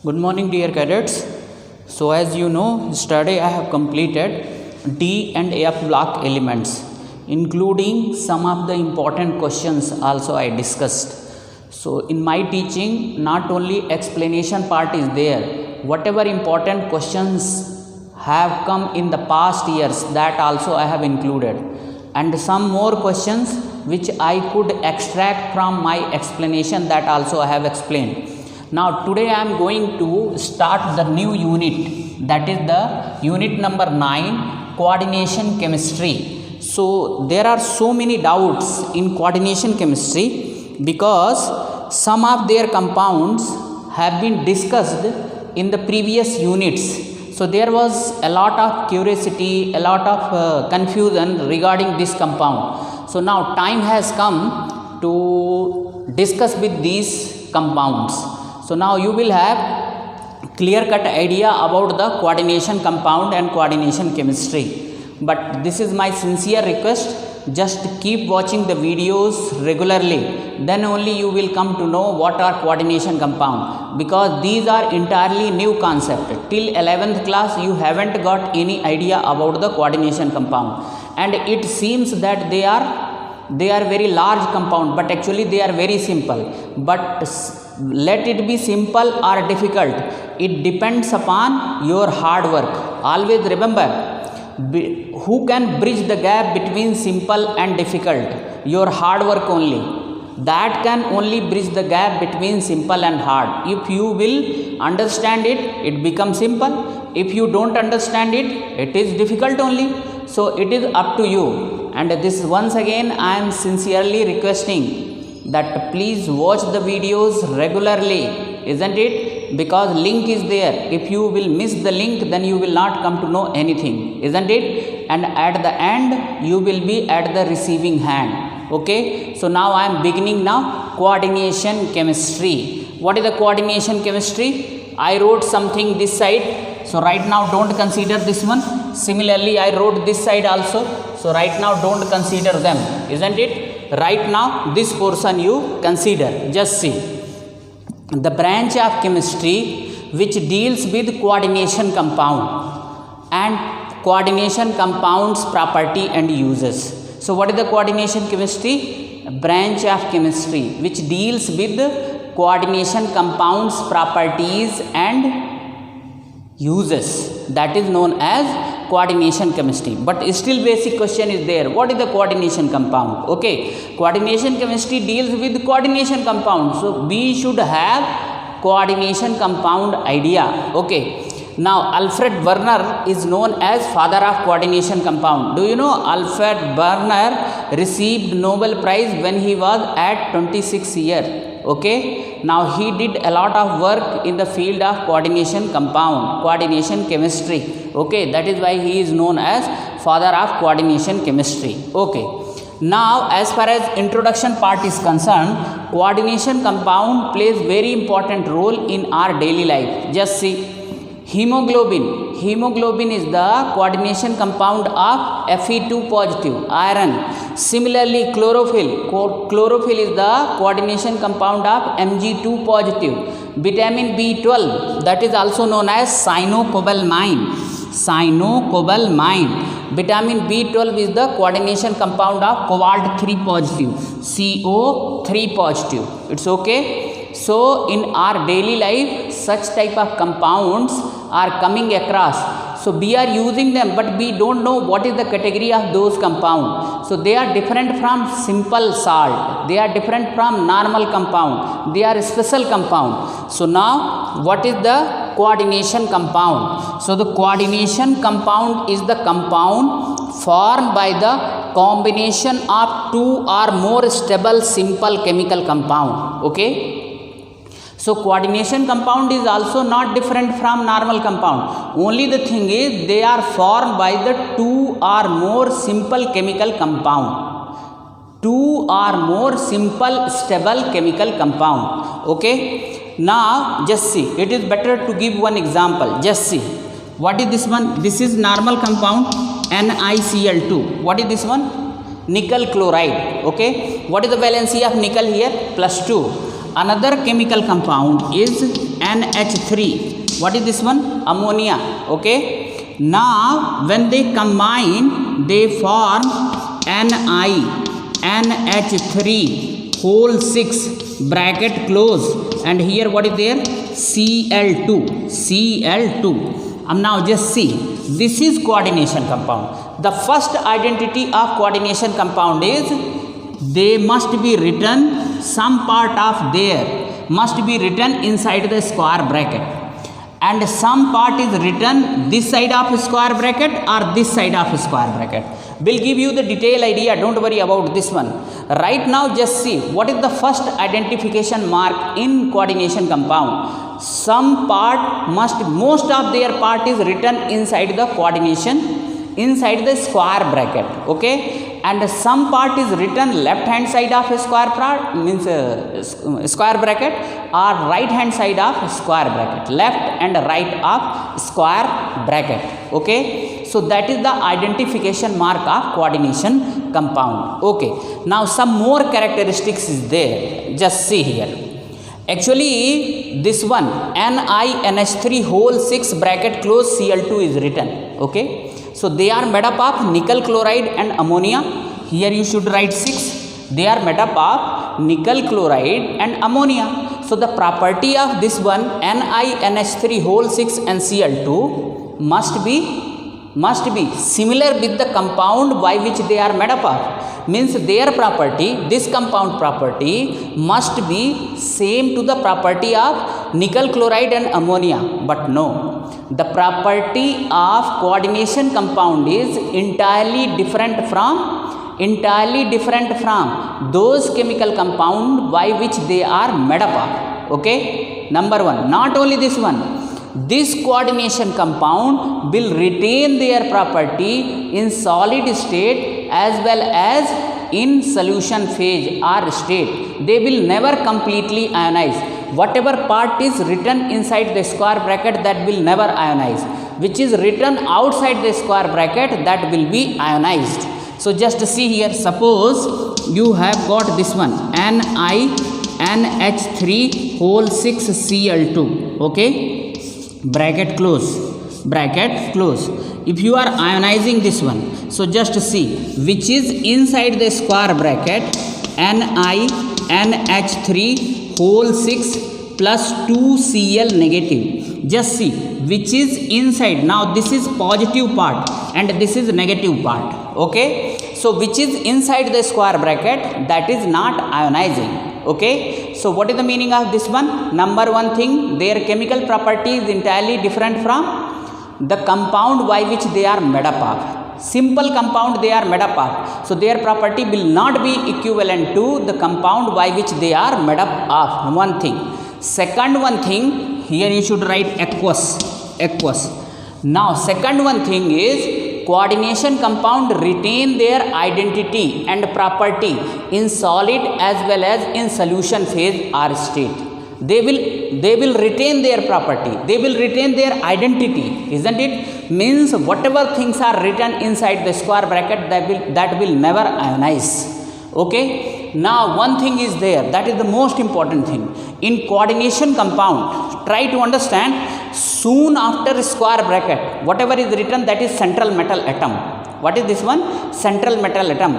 Good morning, dear cadets. So, as you know, yesterday I have completed D and F block elements, including some of the important questions also I discussed. So, in my teaching, not only explanation part is there, whatever important questions have come in the past years, that also I have included, and some more questions which I could extract from my explanation, that also I have explained. Now today I am going to start the new unit, that is the unit number 9, coordination chemistry. So there are so many doubts in coordination chemistry because some of their compounds have been discussed in the previous units. So there was a lot of curiosity, a lot of confusion regarding this compound. So now time has come to discuss with these compounds. So now you will have clear cut idea about the coordination compound and coordination chemistry. But this is my sincere request, just keep watching the videos regularly, then only you will come to know what are coordination compound, because these are entirely new concept. Till 11th class you haven't got any idea about the coordination compound, and it seems that they are very large compound, but actually they are very simple. But let it be simple or difficult, it depends upon your hard work. Always remember, who can bridge the gap between simple and difficult? Your hard work only. That can only bridge the gap between simple and hard. If you will understand it, it becomes simple. If you don't understand it, it is difficult only. So it is up to you. And this once again I am sincerely requesting that please watch the videos regularly, isn't it? Because link is there. If you will miss the link, then you will not come to know anything, isn't it? And at the end you will be at the receiving hand. Okay, so now I am beginning now coordination chemistry. What is the coordination chemistry? I wrote something this side, so right now don't consider this one. Similarly I wrote this side also, so right now don't consider them, isn't it? Right now this portion you consider. Just see, the branch of chemistry which deals with coordination compound and coordination compounds property and uses. So what is the coordination chemistry? A branch of chemistry which deals with coordination compounds properties and uses, that is known as coordination chemistry. But still basic question is there, what is the coordination compound? Okay, coordination chemistry deals with coordination compound, so we should have coordination compound idea. Okay, now Alfred Werner is known as father of coordination compound. Do you know Alfred Werner received Nobel Prize when he was at 26 years? Okay, now he did a lot of work in the field of coordination compound, coordination chemistry. Okay, that is why he is known as father of coordination chemistry. Okay, now as far as introduction part is concerned, coordination compound plays very important role in our daily life. Just see, hemoglobin is the coordination compound of Fe2 positive, iron. Similarly chlorophyll is the coordination compound of Mg2 positive. Vitamin B12, that is also known as cyanocobalamin. Vitamin B12 is the coordination compound of cobalt 3 positive, CO3 positive. It's okay. So in our daily life such type of compounds are coming across. So we are using them, but we don't know what is the category of those compounds. So they are different from simple salt, they are different from normal compound, they are special compound. So now what is the coordination compound? So the coordination compound is the compound formed by the combination of two or more stable simple chemical compound. Okay, so coordination compound is also not different from normal compound. Only the thing is they are formed by the two or more simple chemical compound. Two or more simple stable chemical compound. Okay, now just see, it is better to give one example. Just see, what is this one? This is normal compound NiCl2. What is this one? Nickel chloride. Okay, what is the valency of nickel here? +2. Another chemical compound is NH3. What is this one? Ammonia. Okay. Now when they combine, they form NH3 whole 6 bracket close, and here what is there? Cl2. Now just see, this is coordination compound. The first identity of coordination compound is they must be written, some part of there must be written inside the square bracket, and some part is written this side of square bracket or this side of square bracket. Will give you the detailed idea, don't worry about this one. Right now just see what is the first identification mark in coordination compound. Some part must, most of their part is written inside the coordination, inside the square bracket. Okay, and some part is written left hand side of square part, means square bracket, or right hand side of square bracket, left and right of square bracket. Okay, so that is the identification mark of coordination compound. Okay, now some more characteristics is there, just see here. Actually this one NiNH3 whole 6 bracket close Cl2 is written. Okay, so they are made up of nickel chloride and ammonia. Here you should write 6. They are made up of nickel chloride and ammonia. So the property of this one NiNH3 whole 6 and Cl2 must be similar with the compound by which they are made up of. Means their property, this compound property must be same to the property of nickel chloride and ammonia. But no, the property of coordination compound is entirely different from those chemical compound by which they are made up of. Okay, number one, not only this one, this coordination compound will retain their property in solid state as well as in solution phase or state. They will never completely ionize. Whatever part is written inside the square bracket, that will never ionize. Which is written outside the square bracket, that will be ionized. So just see here, suppose you have got this one NiNH3 whole 6 Cl2. Okay, bracket close. If you are ionizing this one, so just see which is inside the square bracket NiNH3 whole 6 plus 2Cl negative. Just see which is inside. Now this is positive part and this is negative part. Okay, so which is inside the square bracket, that is not ionizing. Okay, so what is the meaning of this one? Number one thing, their chemical property is entirely different from the compound by which they are made up of. Simple compound they are made up of, so their property will not be equivalent to the compound by which they are made up of. One thing. Second one thing, here you should write aqueous. Now second one thing is coordination compound retain their identity and property in solid as well as in solution phase or state. They will retain their property, they will retain their identity, isn't it? Means whatever things are written inside the square bracket, that will never ionize. Okay, now one thing is there, that is the most important thing in coordination compound. Try to understand, soon after square bracket, whatever is written, that is central metal atom. What is this one? Central metal atom.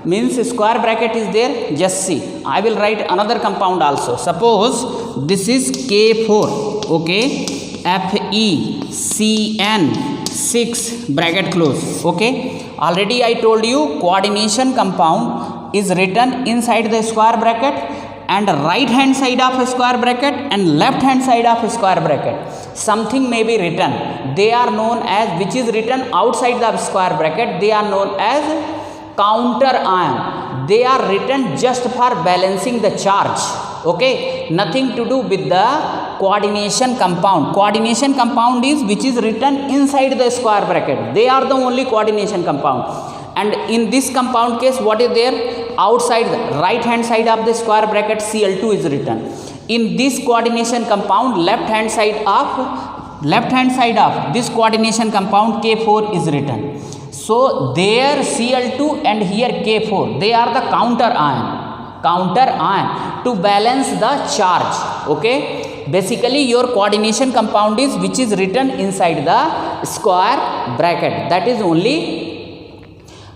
Means square bracket is there. Just see, I will write another compound also. Suppose this is K4. Okay, FeCN6 bracket close. Okay, already I told you coordination compound is written inside the square bracket, and right hand side of a square bracket and left hand side of a square bracket. Something may be written, they are known as, which is written outside the square bracket, they are known as counter ion. They are written just for balancing the charge. Okay, nothing to do with the coordination compound. Coordination compound is which is written inside the square bracket. They are the only coordination compound. And in this compound case, what is there? Outside the right hand side of the square bracket, Cl2 is written. In this coordination compound, left hand side of this coordination compound, K4 is written. So there Cl2 and here K4, they are the counter ion. counter ion to balance the charge. Okay, basically your coordination compound is which is written inside the square bracket, that is only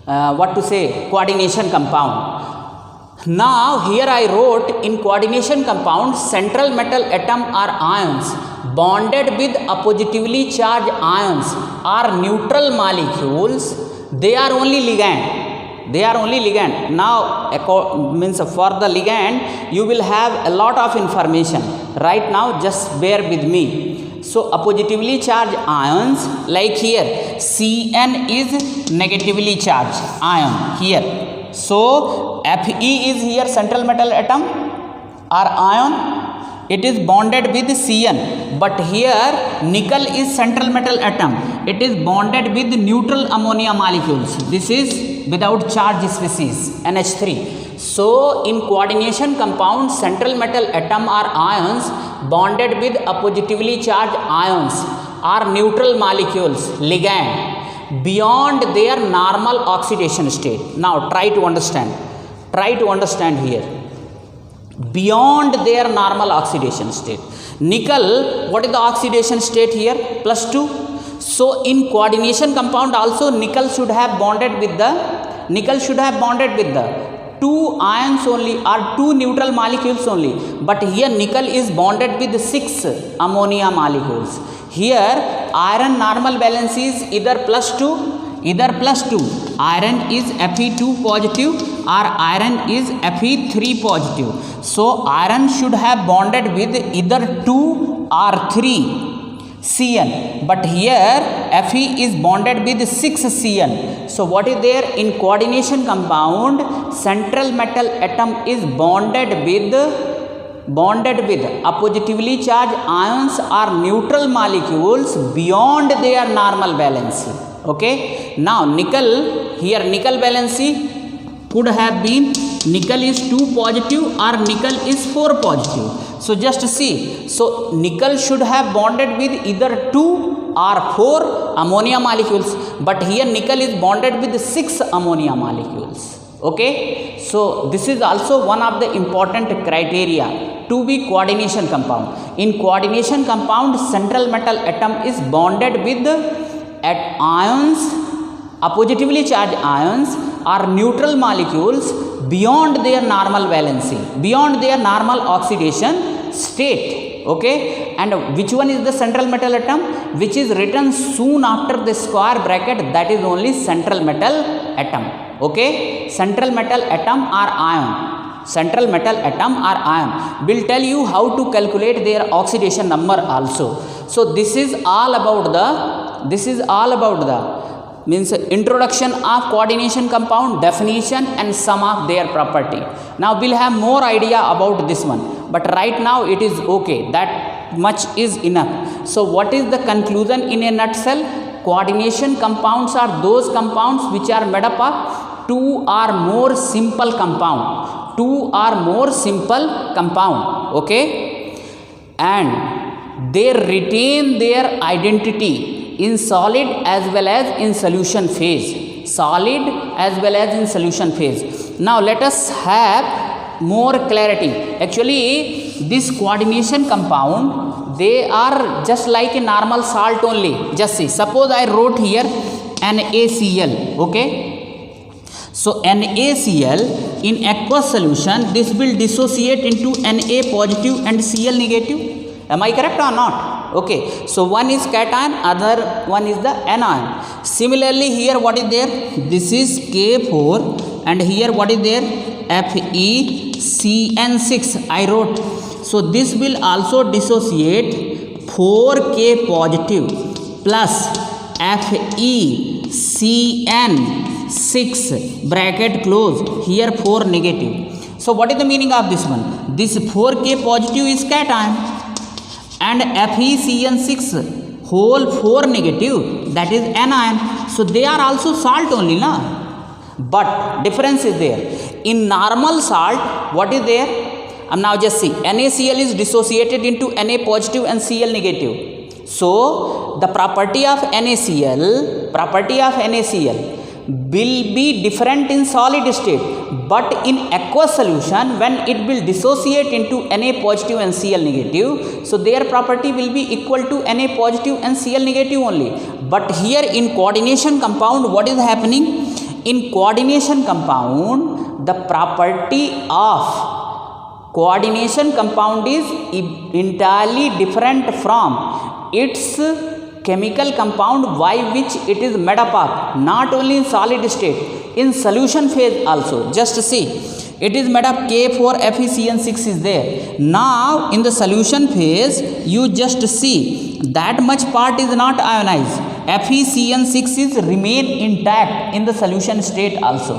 what to say, coordination compound. Now here I wrote in coordination compound central metal atom are ions bonded with oppositively charged ions are neutral molecules, they are only ligand. They are only ligand. Now means for the ligand you will have a lot of information. Right now just bear with me. So oppositively charged ions, like here Cn is negatively charged ion here. So Fe is here central metal atom or ion, it is bonded with Cn, but here nickel is central metal atom, it is bonded with neutral ammonia molecules. This is without charge species NH3. So in coordination compound central metal atom are ions bonded with oppositively charged ions are neutral molecules, ligand, beyond their normal oxidation state. Now try to understand here, beyond their normal oxidation state. Nickel, what is the oxidation state here? +2. So in coordination compound also nickel should have bonded with the two ions only or two neutral molecules only, but here nickel is bonded with 6 ammonia molecules. Here iron normal valence is either +2, iron is Fe2 positive or iron is Fe3 positive. So iron should have bonded with either 2 or 3 Cn, but here Fe is bonded with 6 Cn. So what is there in coordination compound? Central metal atom is bonded with oppositively charged ions or neutral molecules beyond their normal valency. Okay, now nickel, here nickel valency could have been nickel is 2 positive or nickel is 4 positive. So just see, so nickel should have bonded with either 2 or 4 ammonia molecules, but here nickel is bonded with 6 ammonia molecules. Okay, so this is also one of the important criteria to be coordination compound. In coordination compound central metal atom is bonded with at ions, oppositively charged ions or neutral molecules beyond their normal valency, beyond their normal oxidation state. Okay, and which one is the central metal atom which is written soon after the square bracket? That is only central metal atom. Okay, central metal atom or ion, central metal atom or ion. Will tell you how to calculate their oxidation number also. So this is all about the means introduction of coordination compound, definition and some of their property. Now we'll have more idea about this one, but right now it is okay, that much is enough. So what is the conclusion in a nutshell? Coordination compounds are those compounds which are made up of 2 or more simple compound, okay, and they retain their identity in solid as well as in solution phase, Now let us have more clarity. Actually this coordination compound, they are just like a normal salt only. Just see, suppose I wrote here NaCl. Okay, so NaCl in aqueous solution, this will dissociate into Na positive and Cl negative. Am I correct or not? Okay, so one is cation, other one is the anion. Similarly here what is there? This is K4 and here what is there? FeCN6 I wrote. So this will also dissociate 4K positive plus FeCN6 bracket close, here 4 negative. So what is the meaning of this one? This 4K positive is cation and FeCN6 whole 4 negative, that is anion. So they are also salt only, na? But difference is there. In normal salt, what is there? Now just see, NaCl is dissociated into Na positive and Cl negative. So the property of NaCl will be different in solid state, but in aqueous solution when it will dissociate into Na positive and Cl negative, so their property will be equal to Na positive and Cl negative only. But here in coordination compound, what is happening? In coordination compound, the property of coordination compound is entirely different from its chemical compound by which it is made up of, not only in solid state, in solution phase also. Just see, it is made up K4FeCN6 is there. Now in the solution phase, you just see that much part is not ionized. FeCN6 is remain intact in the solution state also,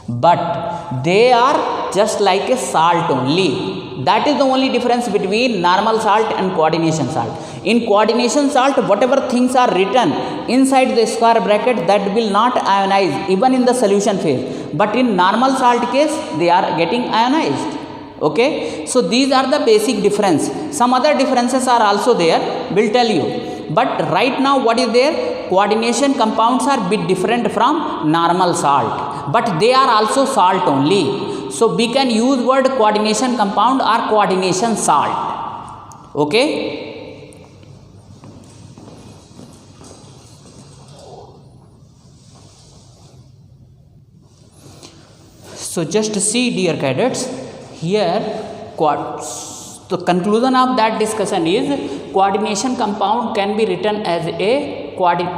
but they are just like a salt only. That is the only difference between normal salt and coordination salt. In coordination salt, whatever things are written inside the square bracket, that will not ionize even in the solution phase, but in normal salt case they are getting ionized. Okay, so these are the basic difference. Some other differences are also there, will tell you, but right now what is there? Coordination compounds are bit different from normal salt, but they are also salt only. So we can use word coordination compound or coordination salt. Okay, so just see, dear cadets, here the conclusion of that discussion is coordination compound can be written as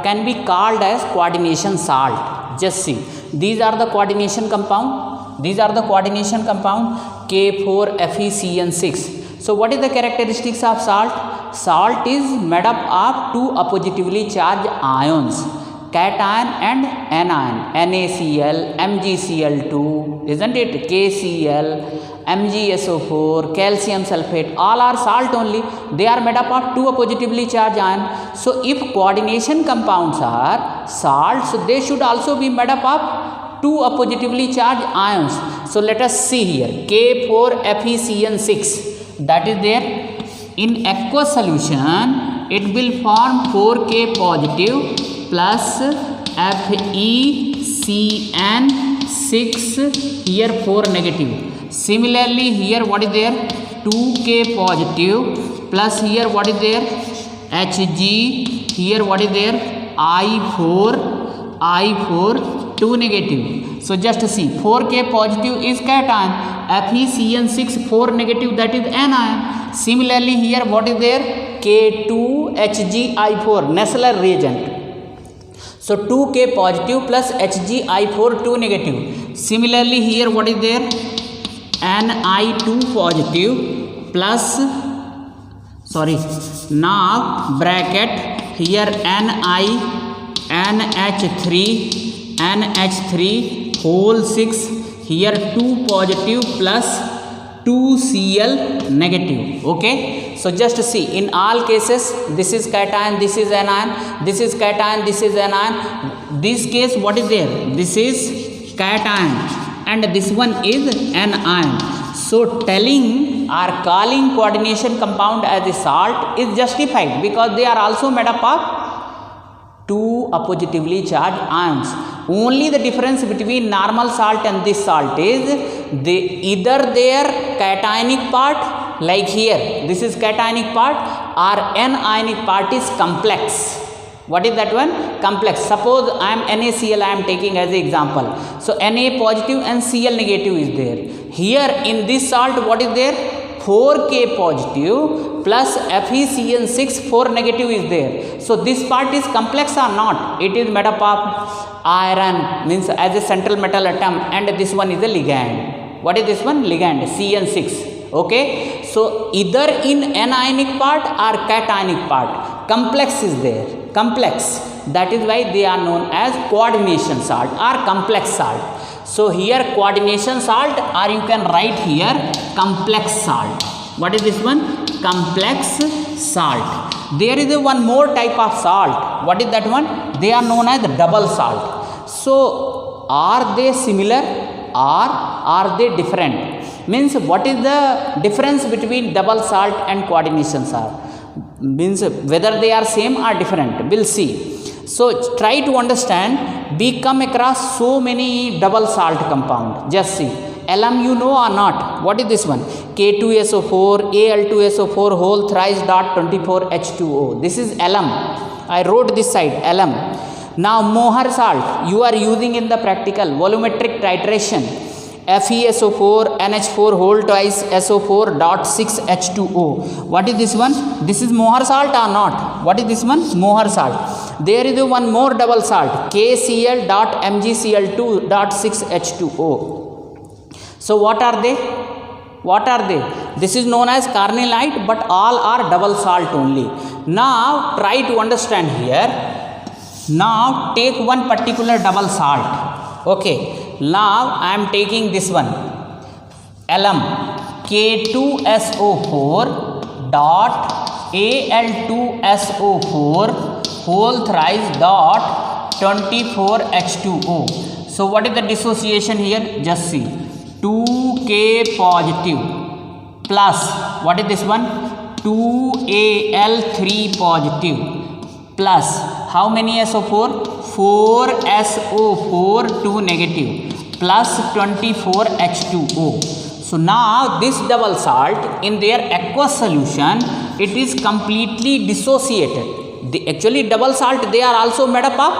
can be called as coordination salt. Just see, these are the coordination compound. These are the coordination compound K4FeCN6. So what is the characteristics of salt? Salt is made up of two oppositively charged ions, cation and anion, NaCl, MgCl2, isn't it? KCl, MgSO4, calcium sulfate, all are salt only. They are made up of two oppositively charged ions. So if coordination compounds are salts, so they should also be made up of two oppositively charged ions. So let us see here, K4FeCN6, that is there. In aqueous solution, it will form 4K positive plus FeCN6, here 4 negative. Similarly here what is there? 2K positive plus here what is there? Hg, here what is there? I4, 2 negative. So just see, 4K positive is cation, FeCN6 4 negative, that is anion. Similarly here what is there? K2HgI4, Nessler reagent. So 2K positive plus HgI4 2 negative. Similarly here what is there? Ni2 positive plus, now bracket here NH3 whole 6, here 2 positive plus 2Cl negative. Okay, so just see, in all cases this is cation, this is anion, this is cation, this is anion. This case what is there? This is cation and this one is anion. So telling or calling coordination compound as a salt is justified because they are also made up of two oppositively charged ions. Only the difference between normal salt and this salt is either their cationic part, like here this is cationic part, or anionic part is complex. What is that one? Complex. Suppose I am NaCl, I am taking as an example. So Na positive and Cl negative is there. Here in this salt what is there? 4K positive plus FeCN6 4 negative is there. So this part is complex or not? It is made up of iron, means as a central metal atom, and this one is a ligand. What is this one? Ligand, CN6. Okay, so either in anionic part or cationic part, complex is there. Complex. That is why they are known as coordination salt or complex salt. So here coordination salt, or you can write here complex salt. What is this one? Complex salt. There is one more type of salt. What is that one? They are known as double salt. So are they similar or are they different? Means what is the difference between double salt and coordination salt? Means whether they are same or different, we'll see. So try to understand we come across so many double salt compound. Just see. Alum you know or not? What is this one? K2SO4, Al2SO4 whole thrice dot 24H2O. This is alum. I wrote this side, alum. Now Mohr salt you are using in the practical volumetric titration. FeSO4 NH4 whole twice SO4 dot 6H2O. What is this one? This is Mohr salt or not? What is this one? Mohr salt. There is one more double salt, KCl dot MgCl2 dot 6H2O. So what are they? What are they? This is known as carnallite, but all are double salt only. Now try to understand here. Now take one particular double salt. Okay. Now I am taking this one. Alum K2SO4 dot Al2SO4 whole thrice dot 24H2O. So what is the dissociation here? Just see. 2K positive plus what is this one? 2Al3 positive plus how many SO4? 4SO4 2 negative plus 24H2O. So now this double salt in their aqueous solution, it is completely dissociated. Actually double salt they are also made up of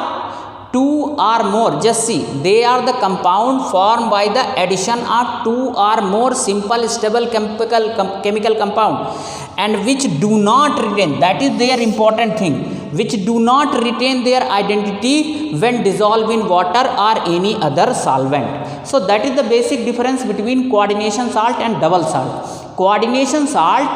two or more. Just see, they are the compound formed by the addition of two or more simple stable chemical compound, and which do not retain, that is their important thing, which do not retain their identity when dissolved in water or any other solvent. So that is the basic difference between coordination salt and double salt. Coordination salt,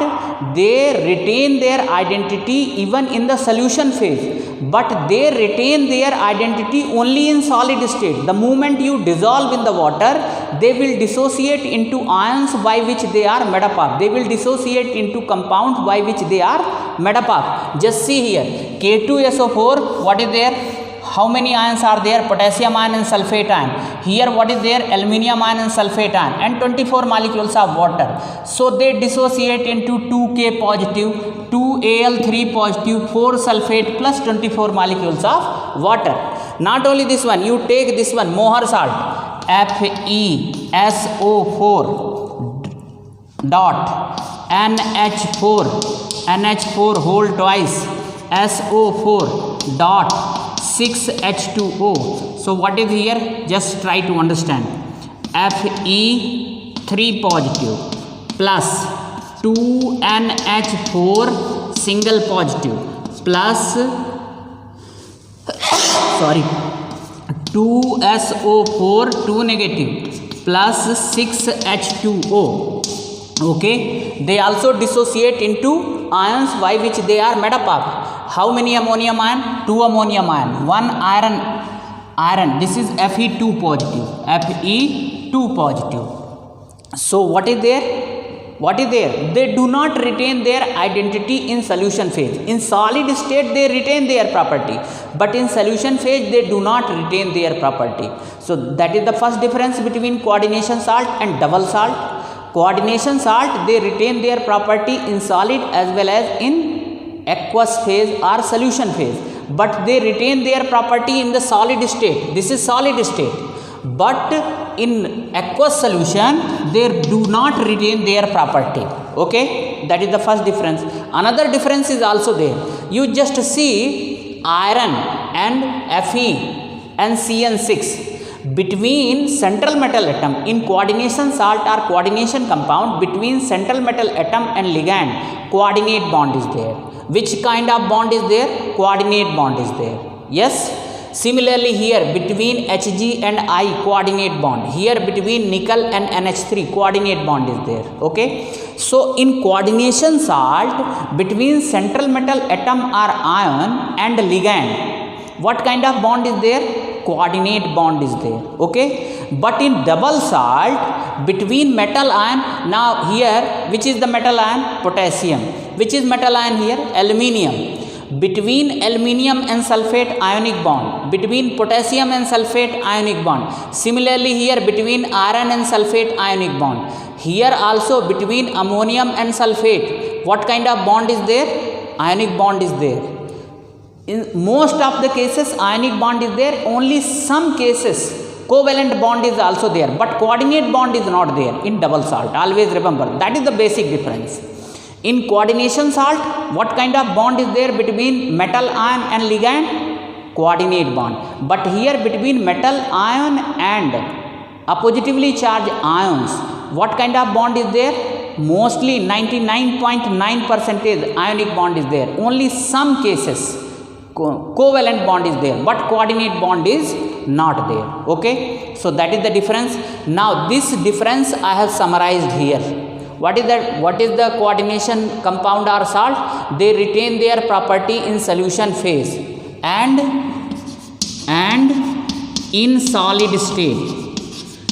they retain their identity even in the solution phase, but they retain their identity only in solid state. The moment you dissolve in the water, they will dissociate into ions by which they are made up of. They will dissociate into compounds by which they are made up of. Just see here, K2SO4, what is there? How many ions are there? Potassium ion and sulfate ion. Here what is there? Aluminium ion and sulfate ion, and 24 molecules of water. So they dissociate into 2K positive, 2Al3 positive, 4 sulfate plus 24 molecules of water. Not only this one, you take this one, Mohr salt, FeSO4 dot NH4 whole twice SO4 dot 6H2O. So what is here? Just try to understand. Fe3 positive plus 2NH4 single positive plus 2SO4 2 negative plus 6H2O. Okay, they also dissociate into ions by which they are made up of. How many ammonium ion? 2 ammonium ion, 1 iron. This is Fe2 positive, Fe2 positive. So what is there? What is there? They do not retain their identity in solution phase. In solid state they retain their property, but in solution phase they do not retain their property. So that is the first difference between coordination salt and double salt. Coordination salt, they retain their property in solid as well as in aqueous phase or solution phase, but they retain their property in the solid state. This is solid state, but in aqueous solution they do not retain their property. Okay, that is the first difference. Another difference is also there. You just see iron and Fe and CN6 between central metal atom in coordination salt or coordination compound. Between central metal atom and ligand, coordinate bond is there. Which kind of bond is there? Coordinate bond is there. Yes. Similarly here between Hg and I, coordinate bond. Here between nickel and NH3, coordinate bond is there. Okay. So in coordination salt, between central metal atom or ion and ligand, what kind of bond is there? Coordinate bond is there. Okay. But in double salt, between metal ion, now here which is the metal ion? Potassium. Which is metal ion here? Aluminium. Between aluminium and sulfate, ionic bond. Between potassium and sulfate, ionic bond. Similarly here between iron and sulfate, ionic bond. Here also between ammonium and sulfate, what kind of bond is there? Ionic bond is there. In most of the cases ionic bond is there, only some cases covalent bond is also there, but coordinate bond is not there in double salt. Always remember, that is the basic difference. In coordination salt, what kind of bond is there between metal ion and ligand? Coordinate bond. But here between metal ion and oppositively charged ions, what kind of bond is there? Mostly 99.9% ionic bond is there. Only some cases covalent bond is there, but coordinate bond is not there. Okay, so that is the difference. Now this difference I have summarized here. What is that? What is the coordination compound or salt? They retain their property in solution phase and in solid state.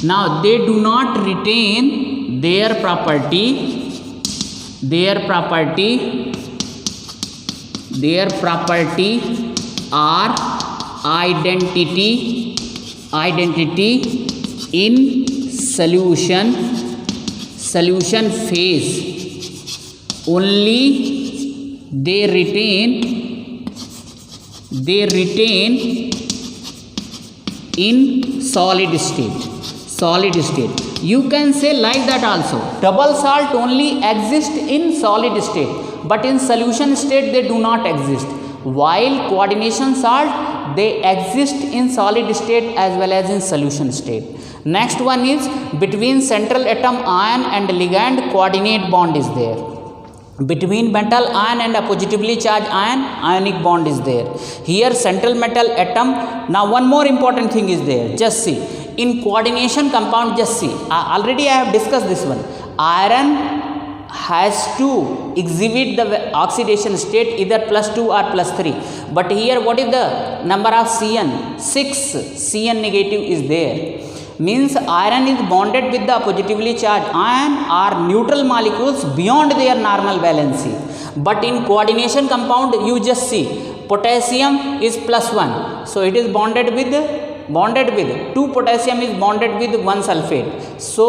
Now they do not retain their property or identity in solution phase. Only they retain in solid state. You can say like that also. Double salt only exists in solid state, but in solution state they do not exist. While coordination salt, they exist in solid state as well as in solution state. Next one is between central atom ion and ligand, coordinate bond is there. Between metal ion and positively charged ion, ionic bond is there. Here central metal atom. Now one more important thing is there. Just see. In coordination compound, just see. Already I have discussed this one. Iron has to exhibit the oxidation state either +2 or +3. But here what is the number of Cn? 6 Cn negative is there. Means iron is bonded with the positively charged ion or neutral molecules beyond their normal valency. But in coordination compound, you just see potassium is +1. So it is bonded with 2 potassium is bonded with 1 sulfate. So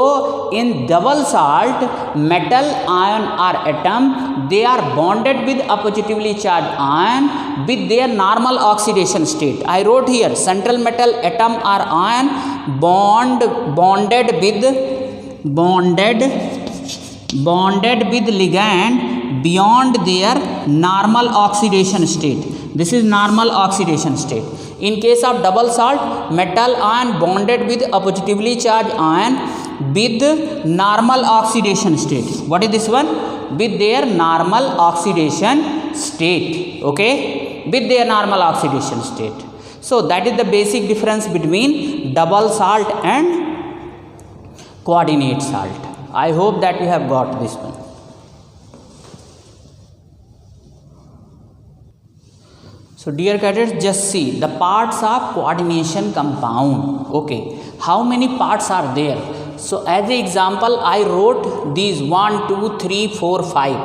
in double salt, metal ion or atom, they are bonded with a positively charged ion with their normal oxidation state. I wrote here central metal atom or ion bonded with ligand beyond their normal oxidation state. This is normal oxidation state. In case of double salt, metal ion bonded with a positively charged ion with normal oxidation state. What is this one? With their normal oxidation state. Okay, with their normal oxidation state. So that is the basic difference between double salt and coordinate salt. I hope that you have got this one. So dear cadets, just see the parts of coordination compound. Okay, how many parts are there? So as an example, I wrote these 1, 2, 3, 4, 5.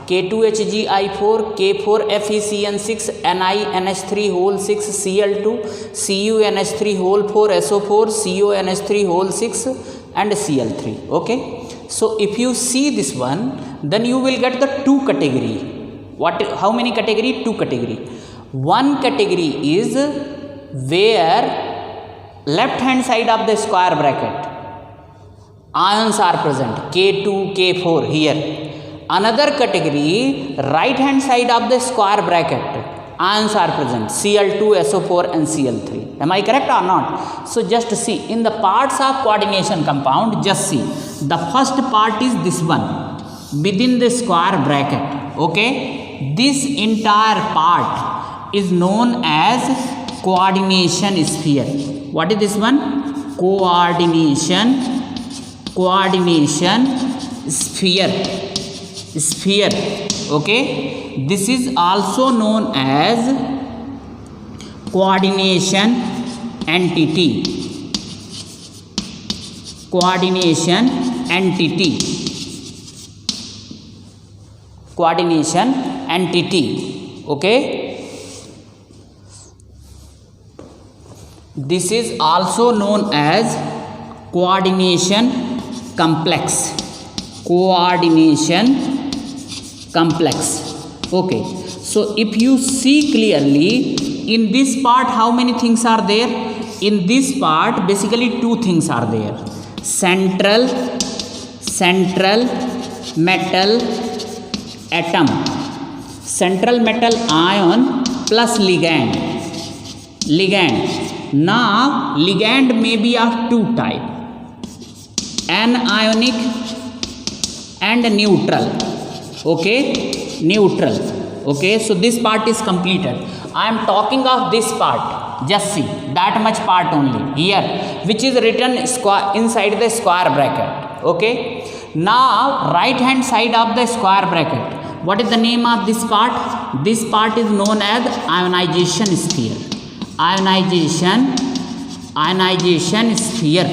K2HgI4, K4FeCN6, NiNH3 whole 6, Cl2, CuNH3 whole 4, SO4, CONH3 whole 6 and Cl3. Okay, so if you see this one, then you will get the 2 category. How many category? 2 category. One category is where left hand side of the square bracket ions are present, K2, K4 here. Another category, right hand side of the square bracket ions are present, Cl2, SO4 and Cl3. Am I correct or not? So just see, in the parts of coordination compound, just see, the first part is this one, within the square bracket. Okay, this entire part is known as coordination sphere. What is this one? Coordination sphere. Okay, this is also known as coordination entity. Coordination entity. Okay, this is also known as coordination complex. Okay, So if you see clearly, in this part how many things are there? In this part basically two things are there. Central metal atom, central metal ion plus ligand. Now ligand may be of two type, anionic and neutral. Okay, neutral. Okay, so this part is completed. I am talking of this part. Just see that much part only here, which is written inside the square bracket. Okay, now right hand side of the square bracket, what is the name of this part? This part is known as ionization sphere. Ionization sphere.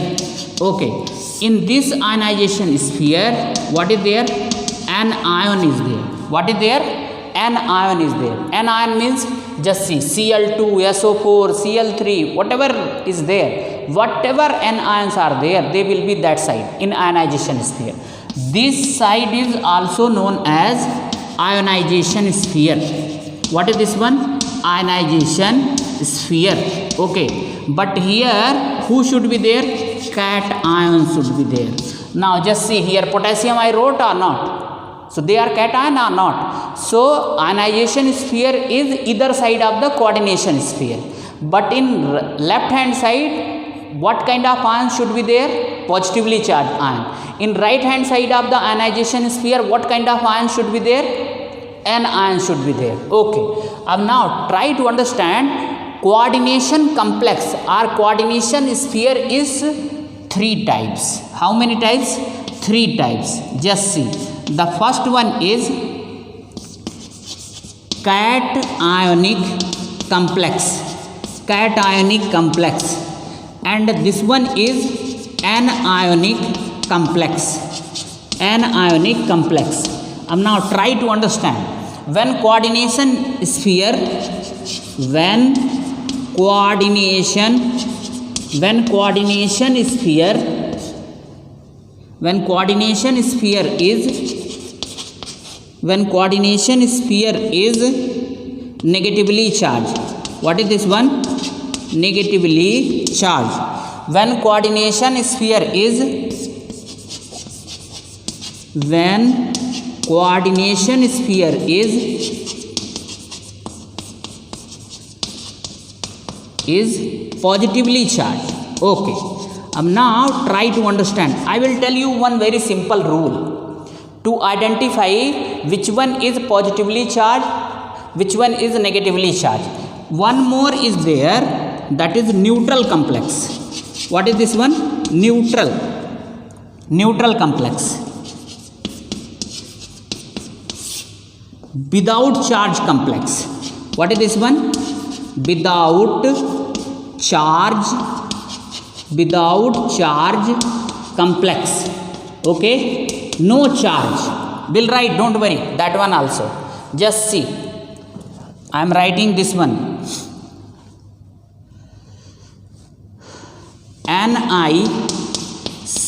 Okay, in this ionization sphere, what is there? An ion is there. What is there? An ion is there. An ion means, just see, Cl2, SO4, Cl3, whatever is there, whatever n ions are there, they will be that side in ionization sphere. This side is also known as ionization sphere. What is this one? Ionization sphere. Okay, but here who should be there? Cation should be there. Now just see here, potassium I wrote or not? So they are cation or not? So ionization sphere is either side of the coordination sphere. But in left hand side, what kind of ion should be there? Positively charged ion. In right hand side of the ionization sphere, what kind of ion should be there? An ion should be there. Okay. Now try to understand coordination complex or coordination sphere is three types. How many types? Three types. Just see. The first one is cationic complex, and this one is anionic complex. Now try to understand, when coordination sphere is negatively charged. What is this one? Negatively charged. When coordination sphere is positively charged. Okay. Now try to understand. I will tell you one very simple rule to identify which one is positively charged, which one is negatively charged. One more is there, that is neutral complex. What is this one? Neutral complex. Without charge complex. What is this one? Without charge complex. Okay, no charge. Will write, don't worry, that one also. Just see, I am writing this one.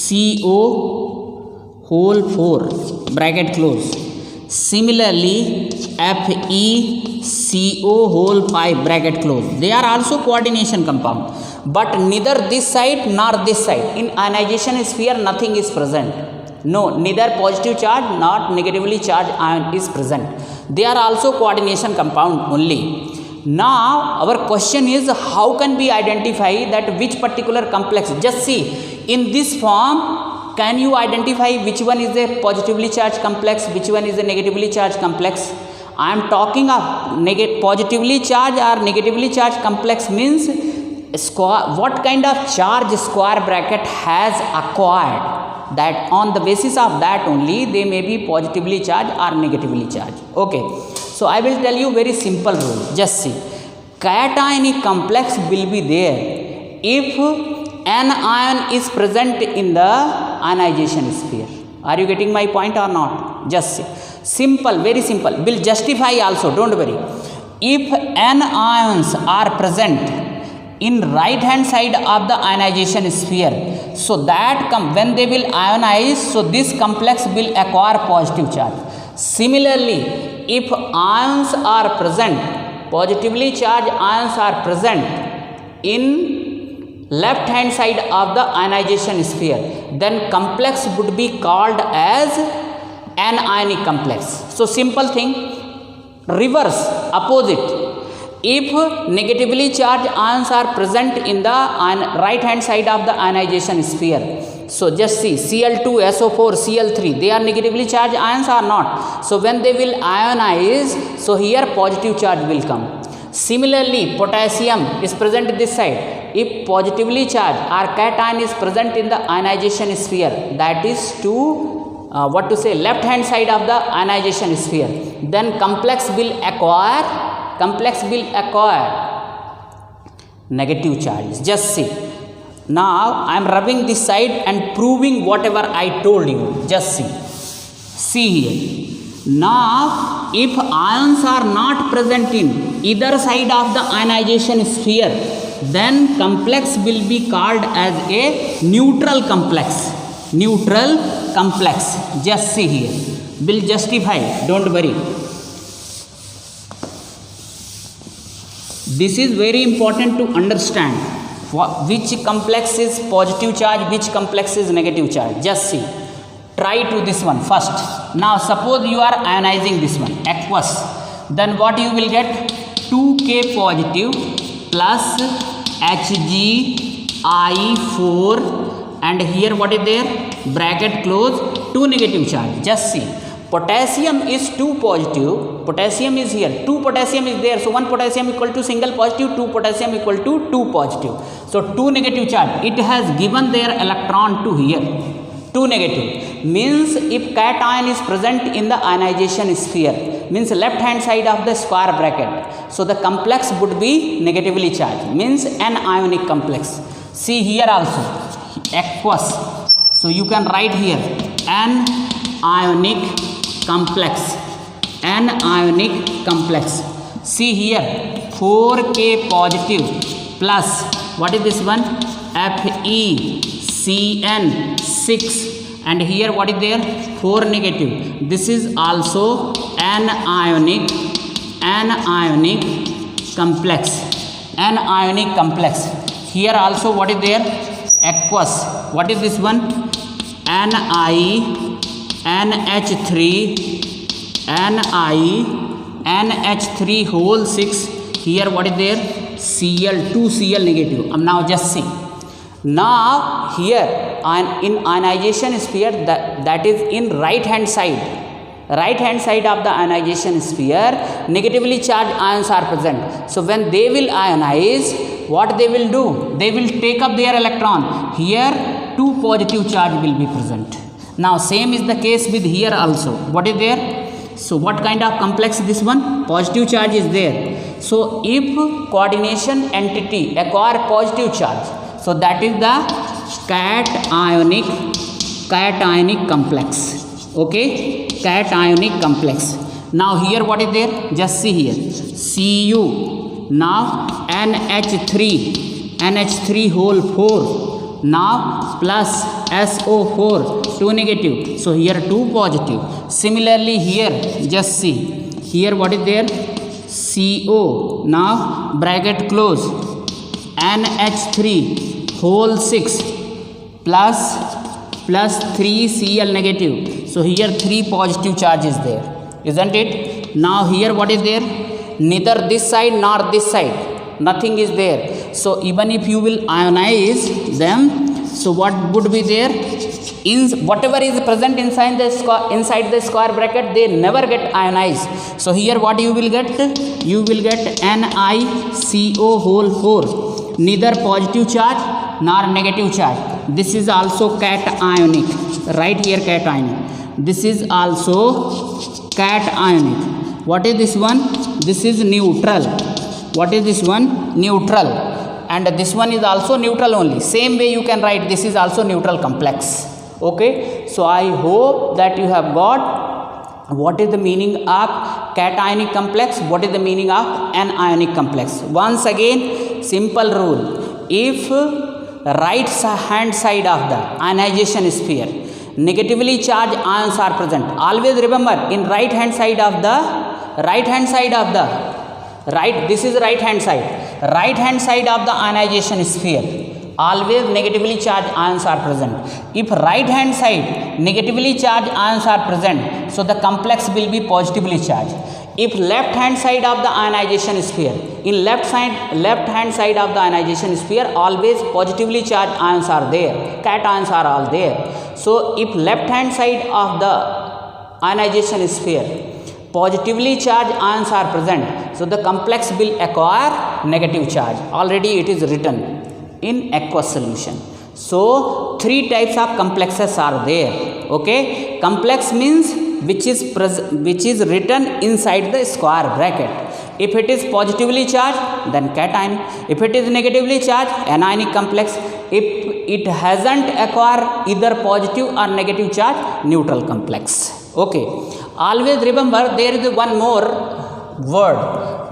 NiCO whole 4 bracket close. Similarly FeCO whole 5 bracket close. They are also coordination compound, but neither this side nor this side. In ionization sphere nothing is present. No, neither positive charge nor negatively charged ion is present. They are also coordination compound only. Now our question is, how can we identify that which particular complex? Just see, in this form, can you identify which one is a positively charged complex, which one is a negatively charged complex? I am talking of positively charged or negatively charged complex means what kind of charge square bracket has acquired. That on the basis of that only they may be positively charged or negatively charged. Okay, so I will tell you very simple rule. Just see, cationic complex will be there if an ion is present in the ionization sphere. Are you getting my point or not? Just see, simple, very simple. Will justify also, don't worry. If n ions are present in right hand side of the ionization sphere, so that when they will ionize, so this complex will acquire positive charge. Similarly, if ions are present, positively charged ions are present in left hand side of the ionization sphere, then complex would be called as anionic complex. So simple thing, reverse, opposite. If negatively charged ions are present in the right hand side of the ionization sphere, so just see Cl2, SO4, Cl3, they are negatively charged ions or not? So when they will ionize, so here positive charge will come. Similarly, potassium is present this side. If positively charged or cation is present in the ionization sphere, that is to left hand side of the ionization sphere, then complex will acquire negative charges. Just see. Now I am rubbing this side and proving whatever I told you. Just see. See here. Now if ions are not present in either side of the ionization sphere, then complex will be called as a neutral complex. Neutral complex. Just see here. Will justify. Don't worry. This is very important to understand. Which complex is positive charge, which complex is negative charge. Just see. Try to this one first. Now suppose you are ionizing this one, aqueous. Then what you will get? 2K positive plus Hgi4, and here what is there? Bracket close, 2 negative charge. Just see. Potassium is 2 positive, potassium is here, 2 potassium is there, so 1 potassium equal to single positive, 2 potassium equal to 2 positive. So 2 negative charge, it has given their electron to here, 2 negative. Means if cation is present in the ionization sphere, means left hand side of the square bracket, so the complex would be negatively charged, means an ionic complex. See here also, aqueous, so you can write here an ionic complex, an ionic complex. See here, 4K positive plus what is this one? FeCN6, and here what is there? 4 negative. This is also an ionic complex, an ionic complex. Here also what is there? Aqueous. What is this one? NH3 whole 6. Here what is there? Cl2 Cl negative. Now just see. Now here in ionization sphere, that is in right hand side of the ionization sphere, negatively charged ions are present. So when they will ionize, what they will do? They will take up their electron. Here 2 positive charge will be present. Now same is the case with here also. What is there? So what kind of complex this one? Positive charge is there. So if coordination entity acquire positive charge, so that is the cationic complex. Okay, cationic complex. Now here what is there? Just see here, Cu. Now NH3 whole 4. Now plus SO4, 2 negative. So here 2 positive. Similarly here, just see. Here what is there? CO. Now bracket close. NH3 whole 6 plus 3 Cl negative. So here 3 positive charge is there. Isn't it? Now here what is there? Neither this side nor this side. Nothing is there. So even if you will ionize them, so what would be there? Whatever is present inside the square bracket, they never get ionized. So here what you will get? You will get NiCO whole 4. Neither positive charge nor negative charge. This is also cationic. Right here cationic. This is also cationic. What is this one? This is neutral. What is this one? Neutral. And this one is also neutral only. Same way you can write, this is also neutral complex. Okay, so I hope that you have got what is the meaning of cationic complex, what is the meaning of anionic complex. Once again, simple rule: if right hand side of the ionization sphere negatively charged ions are present, always remember in right hand side of the right hand side of the this is right hand side of the ionization sphere, always negatively charged ions are present. If right hand side negatively charged ions are present, so the complex will be positively charged. If left hand side of the ionization sphere, in left hand side of the ionization sphere, always positively charged ions are there, cations are all there. So if left hand side of the ionization sphere, positively charged ions are present, so the complex will acquire negative charge. Already it is written in aqueous solution. So three types of complexes are there. Okay, complex means which is written inside the square bracket. If it is positively charged, then cation. If it is negatively charged, anionic complex. If it hasn't acquired either positive or negative charge, neutral complex. Okay, always remember there is one more word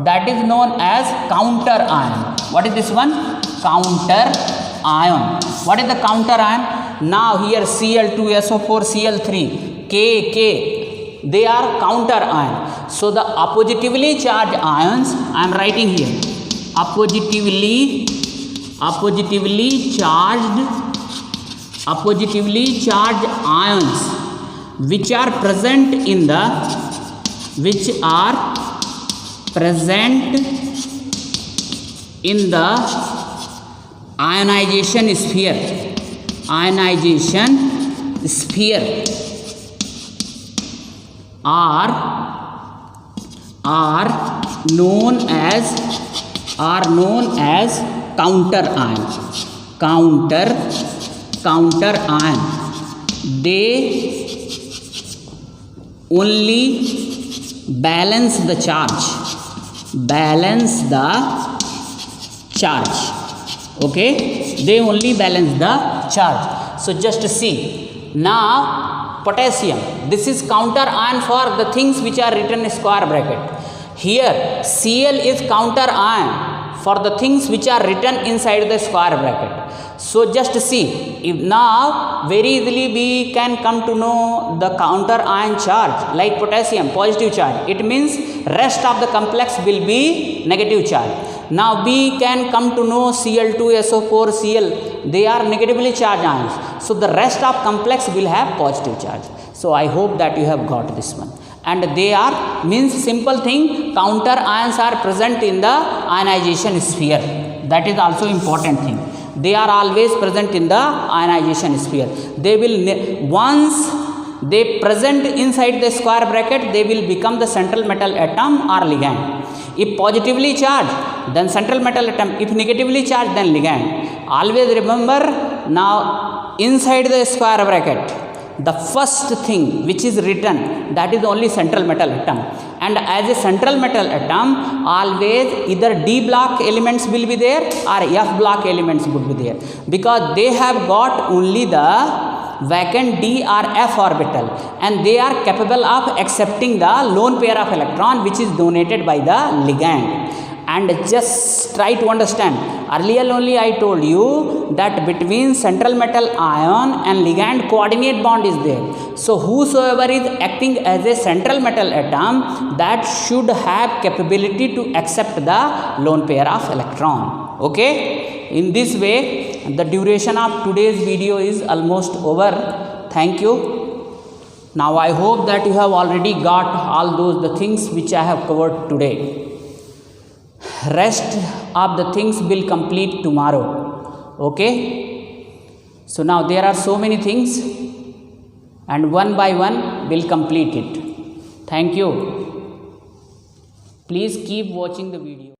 that is known as counter ion. What is this one? Counter ion. What is the counter ion? Now here Cl2, SO4, Cl3, K, they are counter ion. So the oppositively charged ions, I am writing here, oppositively charged ions which are present in the ionization sphere are known as counter ion. Counter ion. They only balance the charge. Okay, they only balance the charge. So just see now, potassium, this is counter ion for the things which are written in square bracket. Here Cl is counter ion for the things which are written inside the square bracket. So just see, if now very easily we can come to know the counter ion charge, like potassium, positive charge. It means rest of the complex will be negative charge. Now we can come to know Cl2, SO4, Cl, they are negatively charged ions. So the rest of complex will have positive charge. So I hope that you have got this one. And they are, means simple thing, counter ions are present in the ionization sphere. That is also important thing. They are always present in the ionization sphere. They will, once they present inside the square bracket, they will become the central metal atom or ligand. If positively charged, then central metal atom. If negatively charged, then ligand. Always remember, now inside the square bracket, the first thing which is written, that is only central metal atom. And as a central metal atom, always either D block elements will be there or F block elements would be there, because they have got only the vacant D or F orbital, and they are capable of accepting the lone pair of electron which is donated by the ligand. And just try to understand, earlier only I told you that between central metal ion and ligand coordinate bond is there. So whosoever is acting as a central metal atom, that should have capability to accept the lone pair of electron. Okay, in this way the duration of today's video is almost over. Thank you. Now I hope that you have already got all the things which I have covered today. Rest of the things will complete tomorrow. Okay, so now there are so many things, and one by one will complete it. Thank you. Please keep watching the video.